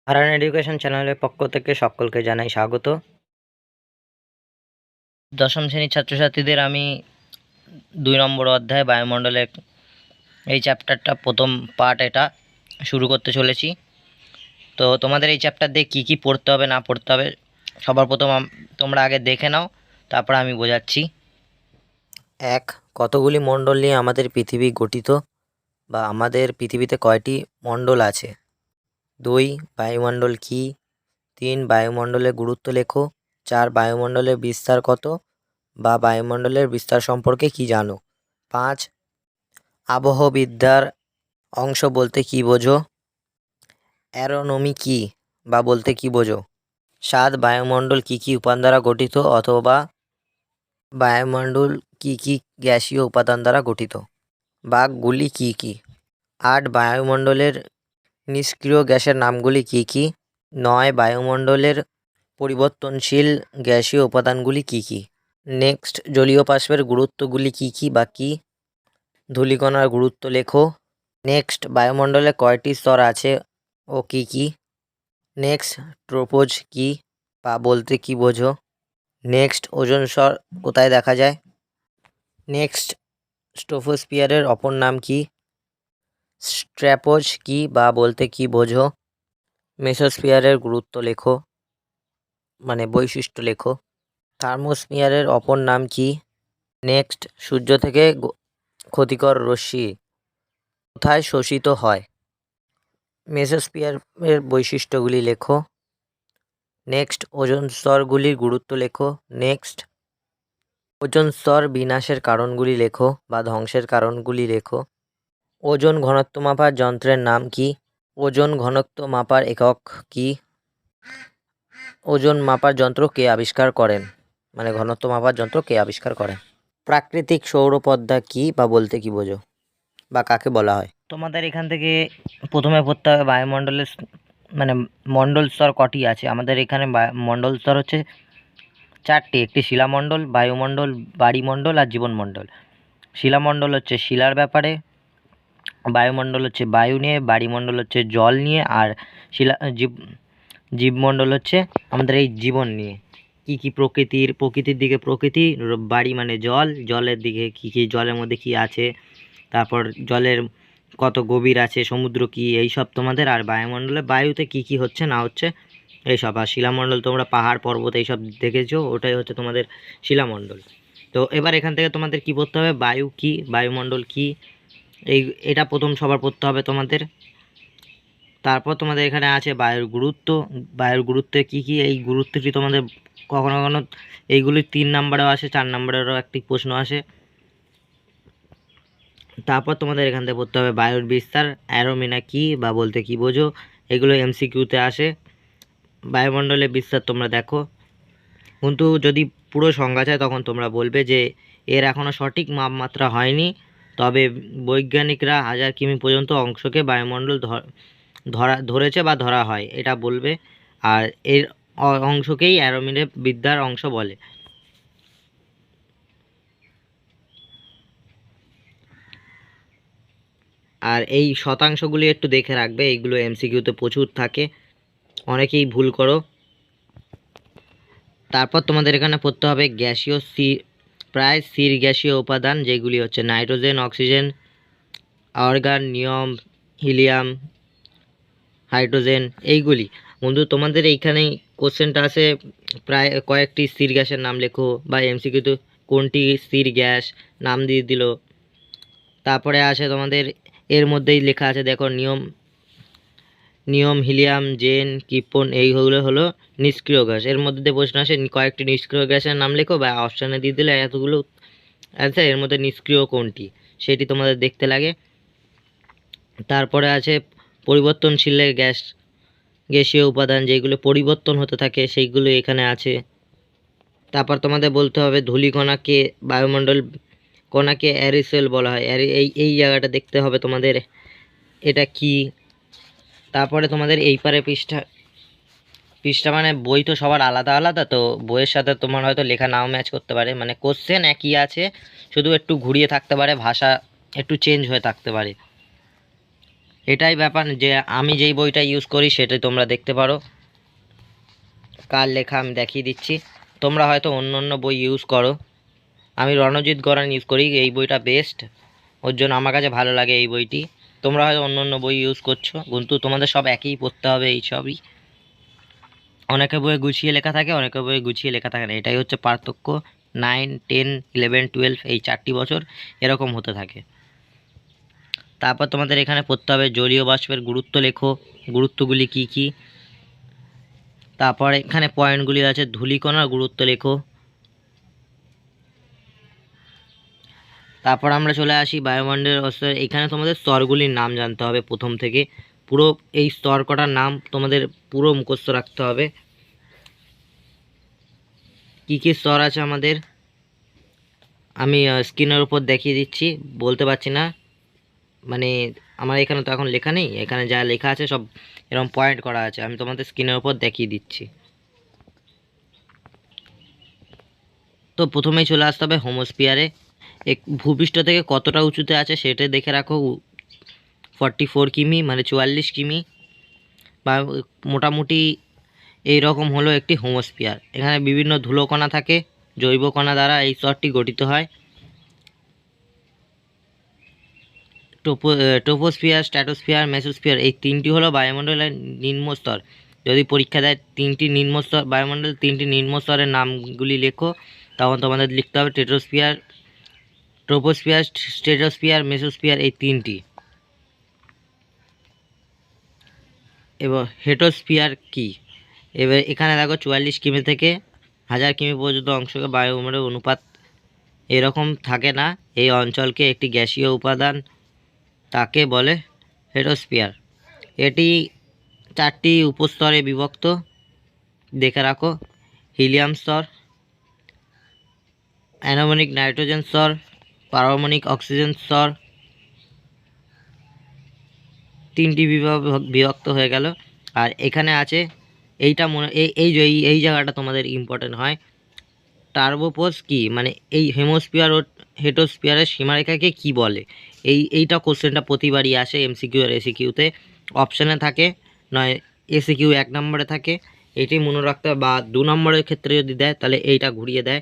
হারান education চ্যানেলের পক্ষ থেকে সকলকে জানাই স্বাগত। দশম শ্রেণীর ছাত্রছাত্রীদের আমি 2 নম্বর অধ্যায় বায়ুমণ্ডলের এই চ্যাপ্টারটা প্রথম পার্ট এটা শুরু করতে চলেছি। তো তোমাদের এই চ্যাপ্টার দিয়ে কী কী পড়তে হবে না পড়তে হবে সবার প্রথম তোমরা আগে দেখে নাও, তারপর আমি বোঝাচ্ছি। 1. কতগুলি মণ্ডল নিয়ে আমাদের পৃথিবী গঠিত বা আমাদের পৃথিবীতে কয়টি মণ্ডল আছে। 2. বায়ুমণ্ডল কী। 3. বায়ুমণ্ডলের গুরুত্ব লেখো। 4. বায়ুমণ্ডলের বিস্তার কত বা বায়ুমণ্ডলের বিস্তার সম্পর্কে কি জানো। 5. আবহবিদ্যার অংশ বলতে কি বোঝো। অ্যারোনমি কি বা বলতে কি বোঝো। 7. বায়ুমণ্ডল কি কি উপাদান দ্বারা গঠিত অথবা বায়ুমণ্ডল কি কি গ্যাসীয় উপাদান দ্বারা গঠিত। বাঘগুলি কি কি। 8. বায়ুমণ্ডলের নিষ্ক্রিয় গ্যাসের নামগুলি কি কি। 9. বায়ুমণ্ডলের পরিবর্তনশীল গ্যাসীয় উপাদানগুলি কি কি। নেক্সট, জলীয় বাষ্পের গুরুত্বগুলি কি কি বা কী। ধূলিকণার গুরুত্ব লেখো। নেক্সট, বায়ুমণ্ডলে কয়টি স্তর আছে ও কি কি। নেক্সট, ট্রোপোজ কি বা বলতে কি বোঝো। নেক্সট, ওজোন স্তর কোথায় দেখা যায়। নেক্সট, স্ট্রোপোস্ফিয়ারের অপর নাম কি। স্ট্র্যাপোজ কি বা বলতে কি বোঝো। মেসোস্ফিয়ারের গুরুত্ব লেখো মানে বৈশিষ্ট্য লেখো। থার্মোস্ফিয়ারের অপর নাম কি। নেক্সট, সূর্য থেকে ক্ষতিকর রশ্মি কোথায় শোষিত হয়। মেসোস্ফিয়ারের বৈশিষ্ট্যগুলি লেখো। নেক্সট, ওজোন স্তরগুলির গুরুত্ব লেখো। নেক্সট, ওজোন স্তর বিনাশের কারণগুলি লেখো বা ধ্বংসের কারণগুলি লেখো। ওজোন ঘনত্ব মাপার যন্ত্রের নাম কি। ওজোন ঘনত্ব মাপার একক কি। ওজোন মাপার যন্ত্র কে আবিষ্কার করেন মানে ঘনত্ব মাপার যন্ত্র কে আবিষ্কার করেন। প্রাকৃতিক সৌরপদ্মা কি বা বলতে কি বোঝো বা কাকে বলা হয়। তোমাদের এখান থেকে প্রথমে পড়তে হবে বায়ুমণ্ডলের মানে মণ্ডল স্তর কটি আছে। আমাদের এখানে মণ্ডল স্তর হচ্ছে 4টি। একটি শিলামণ্ডল, বায়ুমণ্ডল, বাড়িমণ্ডল আর জীবনমণ্ডল। শিলামণ্ডল হচ্ছে শিলার ব্যাপারে, বায়ুমণ্ডল হচ্ছে বায়ু নিয়ে, বাড়িমণ্ডল হচ্ছে জল নিয়ে, আর জীবমণ্ডল হচ্ছে আমাদের এই জীবন নিয়ে। কি কি প্রকৃতির দিকে প্রকৃতি, বাড়ি মানে জল, জলের দিকে কি কি জলের মধ্যে কি আছে, তারপর জলের কত গভীর আছে, সমুদ্র কি, এইসব তোমাদের। আর বায়ুমণ্ডলে বায়ুতে কি কি হচ্ছে না হচ্ছে এইসব। আর শিলামণ্ডল তোমরা পাহাড় পর্বত এইসব দেখেছো, ওটাই হচ্ছে তোমাদের শিলামণ্ডল। তো এবার এখান থেকে তোমাদের কি পড়তে হবে, বায়ু কি, বায়ুমণ্ডল কি, এটা প্রথম সবার পড়তে হবে তোমাদের। তারপর তোমাদের এখানে আছে বায়ুর গুরুত্ব। বায়ুর গুরুত্বে কি কি, এই গুরুত্বটি তোমাদের কখনো কখনো এইগুলি 3 নম্বরেও আসে, 4 নম্বরেরও একটি প্রশ্ন আসে। তারপর তোমাদের এখান থেকে পড়তে হবে বায়ুর বিস্তার, অ্যারোমিনা কি বা বলতে কি বোঝো। এগুলো এমসিকিউতে আসে। বায়ুমণ্ডলের বিস্তার তোমরা দেখো, কিন্তু যদি পুরো সংজ্ঞা চায় তখন তোমরা বলবে যে এর এখনও সঠিক মাপমাত্রা হয়নি, তবে বৈজ্ঞানিকরা 1000 কিমি পর্যন্ত অংশকে বায়ুমণ্ডল ধরেছে বা ধরা হয় এটা বলবে। আর এর অংশকেই অ্যারোমিনা বিদ্যার অংশ বলে। আর এই শতাংশগুলি একটু দেখে রাখবে, এইগুলো এমসিকিউতে প্রচুর থাকে, অনেকেই ভুল করো। তারপর তোমাদের এখানে পড়তে হবে গ্যাসীয় প্রায় স্থির গ্যাসীয় উপাদান, যেগুলি হচ্ছে নাইট্রোজেন, অক্সিজেন, অর্গান, নিয়ম, হিলিয়াম, হাইড্রোজেন, এইগুলি। বন্ধু তোমাদের এইখানেই কোশ্চেনটা আছে প্রায় কয়েকটি স্থির গ্যাসের নাম লেখো, বা এমসিকিউতে কোনটি স্থির গ্যাস নাম দিয়ে দিল। তারপরে আসে তোমাদের এর মধ্যেই লেখা আছে দেখো নিয়ম, হিলিয়াম, জেন, কিপন, এইগুলো হলো নিষ্ক্রিয় গ্যাস। এর মধ্যে দিয়ে প্রশ্ন আসে কয়েকটি নিষ্ক্রিয় গ্যাসের নাম লেখো, বা অপশানে দিয়ে দিলে এতগুলো অ্যান্সার, এর মধ্যে নিষ্ক্রিয় কোনটি সেটি তোমাদের দেখতে লাগে। তারপরে আছে পরিবর্তনশীল গ্যাসীয় উপাদান, যেগুলো পরিবর্তন হতে থাকে সেইগুলো এখানে আছে। তারপর তোমাদের বলতে হবে ধূলিকণাকে, বায়ুমণ্ডল কণাকে অ্যারিসেল বলা হয়। এই জায়গাটা দেখতে হবে তোমাদের এটা কি। তারপরে তোমাদের এই পারে পৃষ্ঠা মানে বই তো সবার আলাদা আলাদা, তো বইয়ের সাথে তোমার হয়তো লেখা নাও ম্যাচ করতে পারে, মানে কোশ্চেন একই আছে, শুধু একটু ঘুরিয়ে থাকতে পারে, ভাষা একটু চেঞ্জ হয়ে থাকতে পারে। এটাই ব্যাপার যে আমি যেই বইটা ইউজ করি সেটাই তোমরা দেখতে পারো, কার লেখা আমি দেখিয়ে দিচ্ছি। তোমরা হয়তো অন্য অন্য বই ইউজ করো, আমি রণজিৎ গড়ান ইউজ করি, এই বইটা বেস্ট, ওর জন্য আমার কাছে ভালো লাগে এই বইটি। তোমরা হয়তো অন্য অন্য বই ইউজ করছো, কিন্তু তোমাদের সব একই পড়তে হবে এই সবই। অনেকের বইয়ে গুছিয়ে লেখা থাকে, অনেকের বইয়ে গুছিয়ে লেখা থাকে না, এটাই হচ্ছে পার্থক্য। 9, 10, 11, 12 এই 4টি বছর এরকম হতে থাকে। তারপর তোমাদের এখানে পড়তে হবে জলীয় বাষ্পের গুরুত্ব লেখো, গুরুত্বগুলি কি কি। তারপর এখানে পয়েন্টগুলি আছে, ধূলিকণার গুরুত্ব লেখো। তারপর আমরা চলে আসি বায়ুমণ্ডলের স্তর। এখানে তোমাদের স্তরগুলির নাম জানতে হবে প্রথম থেকে, পুরো এই স্তর কটার নাম তোমাদের পুরো মুখস্থ রাখতে হবে। কি কি স্তর আছে আমাদের আমি স্ক্রিনের উপর দেখিয়ে দিচ্ছি, বলতে পারছি না, মানে আমার এখানে তো এখন লেখা নেই, এখানে যা লেখা আছে সব এরকম পয়েন্ট করা আছে, আমি তোমাদের স্ক্রিনের উপর দেখিয়ে দিচ্ছি। তো প্রথমেই চলে আসতে হবে হোমোস্ফিয়ারে। ভূপৃষ্ঠ থেকে কতটা উঁচুতে আছে সেটা দেখে রাখো, 44 কিমি মানে 44 কিমি, বা মোটামুটি এই রকম হলো একটি হোমোস্ফিয়ার। এখানে বিভিন্ন ধুলোকণা থাকে, জৈব কণা দ্বারা এই স্তরটি গঠিত হয়। ট্রোপোস্ফিয়ার, স্ট্র্যাটোস্ফিয়ার, মেসোস্ফিয়ার এই তিনটি হলো বায়ুমণ্ডলের নিম্ন স্তর। যদি পরীক্ষা দেয় তিনটি নিম্ন স্তর, বায়ুমণ্ডলের তিনটি নিম্ন স্তরের নামগুলি লেখো, তখন তোমাদের লিখতে হবে ট্রোপোস্ফিয়ার, স্ট্র্যাটোস্ফিয়ার, মেসোস্ফিয়ার এই তিনটি। এবার হেটোস্ফিয়ার কি, এবার এখানে দেখো 44 কিমি থেকে 1000 কিমি পর্যন্ত অংশকে বায়ুমণ্ডলের অনুপাত এরকম থাকে না, এই অঞ্চলকে একটি গ্যাসীয় উপাদান তাকে বলে হেটোস্ফিয়ার। এটি 4টি উপস্তরে বিভক্ত, দেখে রাখো। হিলিয়াম স্তর, অ্যানোমনিক নাইট্রোজেন স্তর, পারমাণবিক অক্সিজেন স্তর, 3টি বিভক্ত হয়ে গেল। আর এখানে আছে এইটা মনে এই জায়গাটা তোমাদের ইম্পর্টেন্ট হয়, টার্বোপোজ কি, মানে এই হেমোস্ফিয়ার ও হেটোস্ফিয়ারের সীমারেখাকে কি বলে। এইটা কোশ্চেনটা প্রতিবারই আসে এমসিকিউ আর এসিকিউতে, অপশানে থাকে, নয় এসিকিউ 1 নম্বরে থাকে। এটি মনে রাখতে হবে, বা 2 নম্বরের ক্ষেত্রে যদি দেয় তাহলে এইটা ঘুরিয়ে দেয়,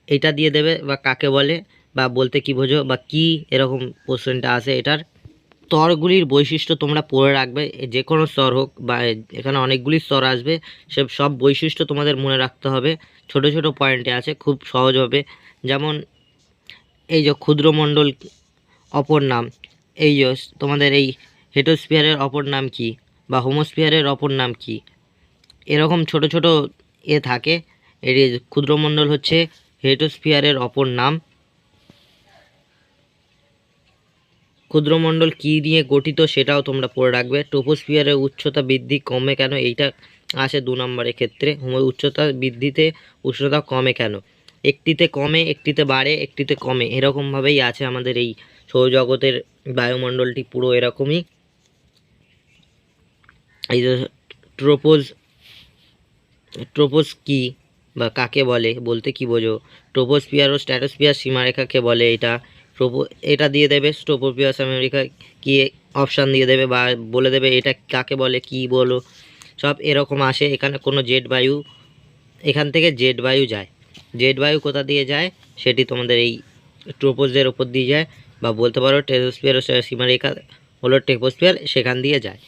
এইটা দিয়ে দেবে, বা কাকে বলে বা বলতে কি বোঝো বা কি, এরকম কোশ্চেনটা আসে এটার। স্তরগুলির বৈশিষ্ট্য তোমরা পড়ে রাখবে, যে কোনো স্তর হোক, বা এখানে অনেকগুলি স্তর আসবে, সব বৈশিষ্ট্য তোমাদের মনে রাখতে হবে। ছোট ছোট পয়েন্টে আছে, খুব সহজ হবে। যেমন এই যে ক্ষুদ্রমণ্ডল অপর নাম, এই যে তোমাদের এই হেটোস্ফিয়ারের অপর নাম কি, বা হোমোস্ফিয়ারের অপর নাম কি, এরকম ছোট ছোট থাকে। এর ক্ষুদ্রমণ্ডল হচ্ছে হেটোস্ফিয়ারের অপর নাম। ক্ষুদ্রমণ্ডল কী নিয়ে গঠিত সেটাও তোমরা পড়ে রাখবে। ট্রোপোস্ফিয়ারের উচ্চতা বৃদ্ধি কমে কেন, এইটা আসে 2 নম্বরের ক্ষেত্রে। উচ্চতা বৃদ্ধিতে উষ্ণতা কমে কেন, একটিতে কমে, একটিতে বাড়ে, একটিতে কমে, এরকমভাবেই আছে আমাদের এই সৌরজগতের বায়ুমণ্ডলটি পুরো এরকমই। এই যে ট্রোপোজ কি বা কাকে বলে, বলতে কি বোঝো। ট্রোপোস্ফিয়ার ও স্ট্র্যাটোস্ফিয়ার সীমারেখাকে বলে এটা। এটা দিয়ে দেবে, ট্রোপোস্ফিয়ার সীমারেখা কি, অপশান দিয়ে দেবে, বা বলে দেবে এটা কাকে বলে, কি বলো, সব এরকম আসে। এখানে কোনো জেট বায়ু, এখান থেকে জেট বায়ু যায়, জেট বায়ু কোথা দিয়ে যায় সেটি তোমাদের এই ট্রোপোজের ওপর দিয়ে যায়, বা বলতে পারো ট্রোপোস্ফিয়ার ও সীমারেখা হলো ট্রোপোস্ফিয়ার, সেখান দিয়ে যায়।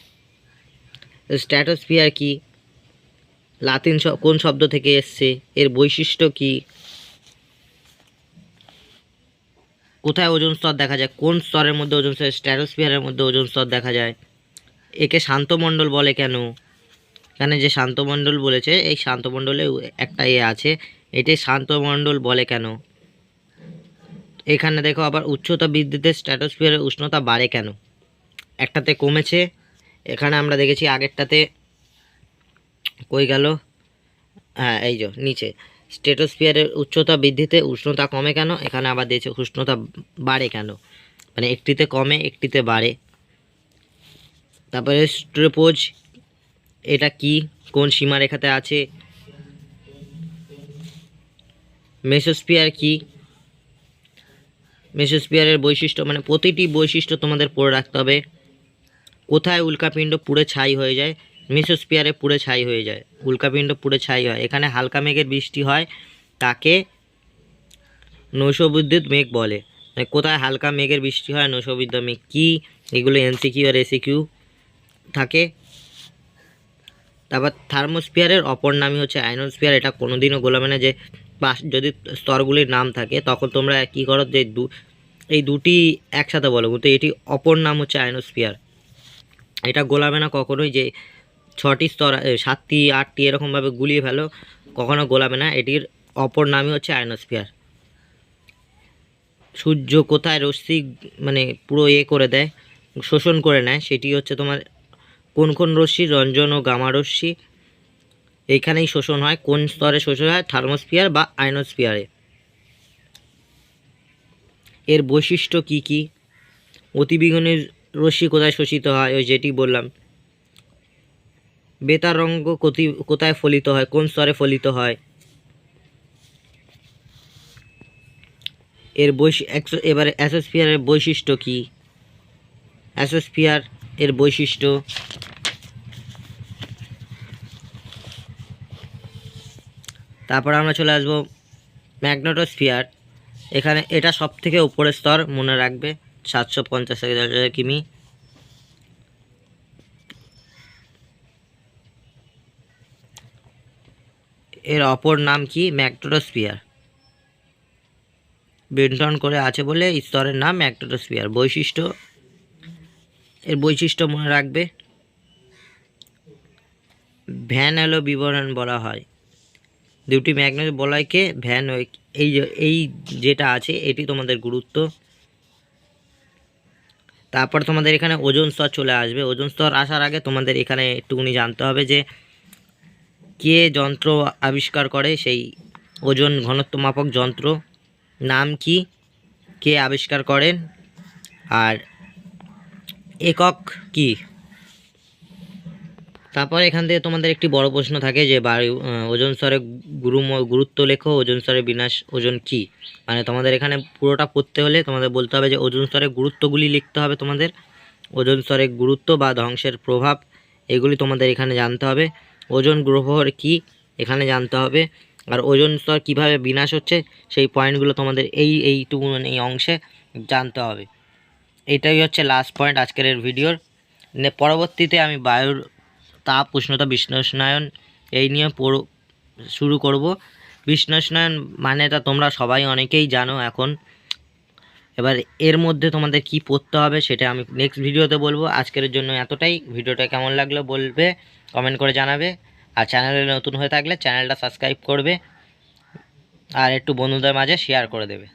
স্ট্র্যাটোস্ফিয়ার কি, লাতিন কোন শব্দ থেকে এসছে, এর বৈশিষ্ট্য কি, কোথায় ওজোন স্তর দেখা যায়, কোন স্তরের মধ্যে ওজোন স্তর, স্ট্র্যাটোস্ফিয়ারের মধ্যে ওজোন স্তর দেখা যায়, একে শান্তমণ্ডল বলে কেন। এখানে যে শান্তমণ্ডল বলেছে, এই শান্তমণ্ডলে একটা আছে, এটাই শান্তমণ্ডল বলে কেন। এখানে দেখো আবার উচ্চতা বৃদ্ধিতে স্ট্র্যাটোস্ফিয়ারের উষ্ণতা বাড়ে কেন, একটাতে কমেছে, এখানে আমরা দেখেছি আগেরটাতে কই গেল, হ্যাঁ এই যে নিচে, স্ট্র্যাটোস্ফিয়ারের উচ্চতা বৃদ্ধিতে উষ্ণতা কমে কেন, এখানে আবার দিয়েছে উষ্ণতা বাড়ে কেন, মানে একটিতে কমে একটিতে বাড়ে। তারপরে ট্রোপোজ এটা কি, কোন সীমারেখাতে আছে। মেসোস্ফিয়ার কি, মেসোস্ফিয়ারের বৈশিষ্ট্য, মানে প্রতিটি বৈশিষ্ট্য তোমাদের পড়ে রাখতে হবে। কোথায় উল্কাপিণ্ড পুড়ে ছাই হয়ে যায়? মেসোস্ফিয়ারে পুড়ে ছাই হয়ে যায়, উল্কাপিণ্ড পুড়ে ছাই হয়। এখানে হালকা মেঘের বৃষ্টি হয়, তাকে নৈশবিদ্যুৎ মেঘ বলে। মানে কোথায় হালকা মেঘের বৃষ্টি হয়, নৈশবিদ্যুৎ মেঘ কী? এগুলো এমসিকিউ আর এসিকিউ থাকে। তারপর থার্মোস্ফিয়ারের অপর নামই হচ্ছে আয়নোস্ফিয়ার। এটা কোনোদিনও গোলাবে না যে যদি স্তরগুলির নাম থাকে তখন তোমরা কী করো যে এই দুটি একসাথে বলো, কিন্তু এটি অপর নাম হচ্ছে আয়নোস্ফিয়ার। এটা গোলাবে না কখনোই যে 6টি স্তর 7টি 8টি এরকমভাবে গুলিয়ে ফেলো, কখনো গোলাবে না। এটির অপর নামই হচ্ছে আয়নোস্ফিয়ার। সূর্য কোথায় রশ্মি মানে পুরো করে দেয়, শোষণ করে নেয়, সেটি হচ্ছে তোমার কোন কোন রশ্মি? রঞ্জন ও গামা রশ্মি। এইখানেই শোষণ হয়। কোন স্তরে শোষণ হয়? থার্মোস্ফিয়ার বা আয়নোস্ফিয়ারে। এর বৈশিষ্ট্য কি কি? অতিবেগুনি রশ্মি কোথায় শোষিত হয়? ওই যেটি বললাম। বেতারঙ্গ কোথায় ফলিত হয়? কোন স্তরে ফলিত হয়? এর এবারে অ্যাসোস্ফিয়ারের বৈশিষ্ট্য কি? অ্যাসোস্ফিয়ার এর বৈশিষ্ট্য, তারপর আমরা চলে আসবো ম্যাগনেটোস্ফিয়ার। এখানে এটা সব থেকে উপরের স্তর, মনে রাখবে, 750 কিমি। এর অপর নাম কি? ম্যাগনেটোস্ফিয়ার। বেন্টন করে আছে বলে স্তরের নাম ম্যাগনেটোস্ফিয়ার। বৈশিষ্ট্য, এর বৈশিষ্ট্য মনে রাখবে, ভ্যান হ্যালো বিবরণ বলা হয়। দুটি ম্যাগনেট বলয়কে ভ্যান, এই যেটা আছে এটি তোমাদের গুরুত্ব। তারপর তোমাদের এখানে ওজোন স্তর চলে আসবে। ওজোন স্তর আসার আগে তোমাদের এখানে একটুখানি জানতে হবে যে কে যন্ত্র আবিষ্কার করে সেই ওজোন ঘনত্ব মাপক যন্ত্র, নাম কি, কে আবিষ্কার করেন, আর একক কি। তারপর এখান থেকে তোমাদের একটি বড় প্রশ্ন থাকে যে ওজোন স্তরে গুরুত্ব লেখো, ওজোন স্তরে বিনাশ ওজন কি। মানে তোমাদের এখানে পুরোটা পড়তে হলে তোমাদের বলতে হবে যে ওজোন স্তরের গুরুত্বগুলি লিখতে হবে তোমাদের। ওজোন স্তরের গুরুত্ব বা ধ্বংসের প্রভাব এগুলি তোমাদের এখানে জানতে হবে। ওজোন গ্রহ কি এখানে জানতে হবে। আর ওজোন স্তর কীভাবে বিনাশ হচ্ছে সেই পয়েন্টগুলো তোমাদের এইটুকু এই অংশে জানতে হবে। এটাই হচ্ছে লাস্ট পয়েন্ট আজকের ভিডিওর। পরবর্তীতে আমি বায়ুর তাপ উষ্ণতা বিশ্লেষণায়ন এই নিয়ে শুরু করব। বিশ্লেষণায়ন মানেটা তোমরা সবাই অনেকেই জানো এখন। এবার এর মধ্যে তোমাদের কি পড়তে হবে সেটা আমি নেক্সট ভিডিওতে বলবো। আজকের জন্য এতটাই। ভিডিওটা কেমন লাগলো বলবে, কমেন্ট করে জানাবে। আর চ্যানেলে নতুন হয়ে থাকলে চ্যানেলটা সাবস্ক্রাইব করবে আর একটু বন্ধুদের মাঝে শেয়ার করে দেবে।